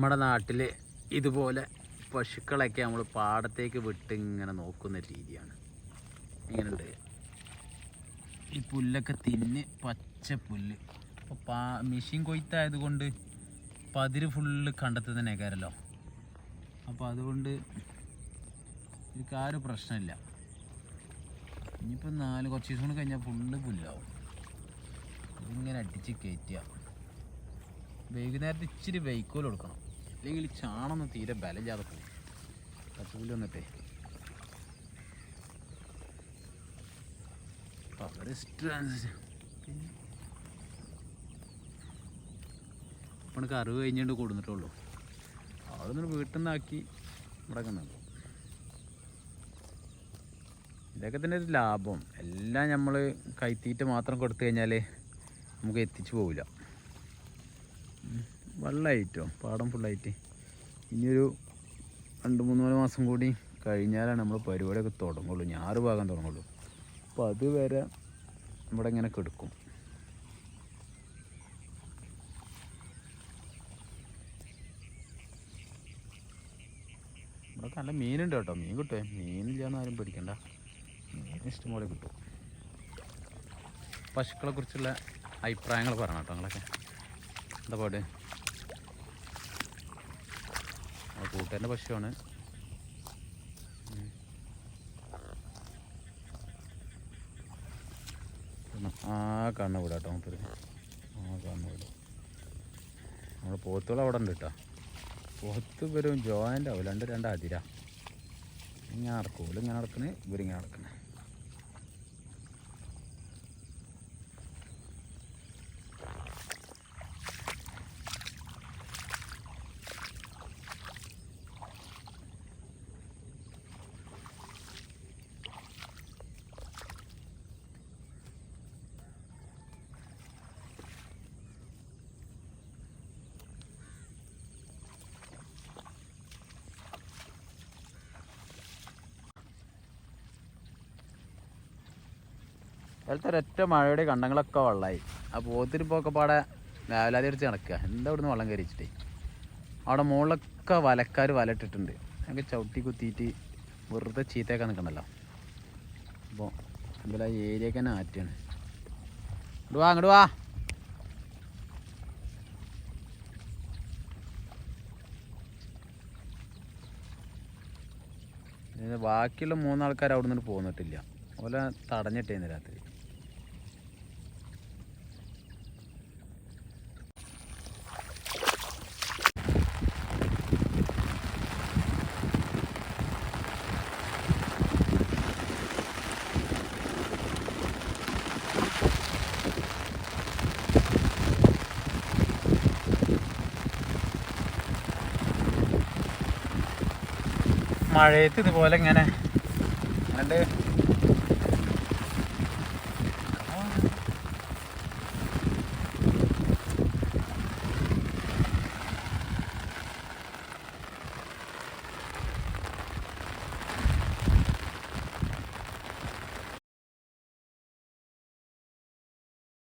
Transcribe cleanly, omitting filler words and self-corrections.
നമ്മുടെ നാട്ടിൽ ഇതുപോലെ പശുക്കളൊക്കെ നമ്മൾ പാടത്തേക്ക് വിട്ട് ഇങ്ങനെ നോക്കുന്ന രീതിയാണ്. ഇങ്ങനെയുണ്ട് ഈ പുല്ലൊക്കെ തിന്ന് പച്ച പുല്ല്. അപ്പോൾ മെഷീൻ കൊയ്ത്തായത് കൊണ്ട് പതിര് ഫുള്ള് കണ്ടെത്തി തന്നെ കയറല്ലോ. അപ്പോൾ അതുകൊണ്ട് എനിക്ക് ആ ഒരു പ്രശ്നമില്ല. ഇനിയിപ്പോൾ കുറച്ച് ദിവസം കൊണ്ട് കഴിഞ്ഞാൽ ഫുള്ള് പുല്ലാവും. ഇതിങ്ങനെ അടിച്ച് കയറ്റുക. വൈകുന്നേരത്ത് ഇച്ചിരി വൈക്കോൽ കൊടുക്കണം, അല്ലെങ്കിൽ ചാണൊന്നും തീരെ ബലമില്ലാതെ പോകും. പുല്ല് വന്നിട്ടേ അവരെ ഇഷ്ടമനുസരിച്ച്. പിന്നെ ഇപ്പം എനിക്ക് അറിവ് കഴിഞ്ഞുകൊണ്ട് കൊടുത്തിട്ടുള്ളൂ. അവിടെ നിന്ന് വീട്ടിൽ നിന്നാക്കി ഇവിടെ കണ്ടു. ഇതൊക്കെ തന്നെ ഒരു ലാഭം. എല്ലാം നമ്മൾ കൈത്തീറ്റ മാത്രം കൊടുത്തു കഴിഞ്ഞാൽ നമുക്ക് എത്തിച്ചു പോവില്ല. വെള്ളമായിട്ടോ പാടം ഫുള്ളായിട്ട് ഇനിയൊരു 2-3 മാസം കൂടി കഴിഞ്ഞാലാണ് നമ്മൾ പരിപാടിയൊക്കെ തുടങ്ങുള്ളൂ, ഞാറ് ഭാഗം തുടങ്ങുള്ളൂ. അപ്പോൾ അതുവരെ ഇവിടെ ഇങ്ങനെ കിടക്കും. ഇവിടെ നല്ല മീനുണ്ട് കേട്ടോ. മീൻ കിട്ടുമേ, മീനില്ലാന്ന് ആരും പേടിക്കണ്ട, മീൻ ഇഷ്ടംപോലെ കിട്ടും. പശുക്കളെ കുറിച്ചുള്ള അഭിപ്രായങ്ങൾ പറയണം കേട്ടോ നിങ്ങളൊക്കെ. എന്താ പാട്? കൂട്ടുകാരൻ്റെ പശുവാണ്. ആ കണ്ണ് വിടാം കേട്ടോ മൂപ്പര്. ആ കണ്ണ് വിടാം. നമ്മൾ പോത്തുകൾ അവിടെ ഉണ്ട് കേട്ടോ. പോത്ത് വരും ജോയിൻ്റ് ആവും. രണ്ട് അതിര ഇങ്ങനെ നടക്കും. ഇങ്ങനെ നടക്കണേ, ഇവരിങ്ങനെ നടക്കണേ. അതിലത്തെ ഒരൊറ്റ മഴയുടെ കണ്ടങ്ങളൊക്കെ വെള്ളമായി. ആ പോത്തിരിപ്പൊക്കെ പാടെ രാവിലെ അടിച്ച് നടക്കുക. എന്താ ഇവിടുന്ന് വെള്ളം കയറിച്ചിട്ടേ. അവിടെ മുകളിലൊക്കെ വലക്കാർ വലയിട്ടിട്ടുണ്ട്. ഞങ്ങൾക്ക് ചവിട്ടി കുത്തിയിട്ട് വെറുതെ ചീത്തയൊക്കെ നിൽക്കണല്ലോ. അപ്പോൾ എന്തായാലും ആ ഏരിയക്ക് തന്നെ ആറ്റാണ്. അങ്ങോട്ട് വാ. ബാക്കിയുള്ള 3 ആൾക്കാർ അവിടെ നിന്ന് പോന്നിട്ടില്ല. ഓല തടഞ്ഞിട്ടേന്ന് രാത്രി. മഴയത്ത് ഇതുപോലെ ഇങ്ങനെ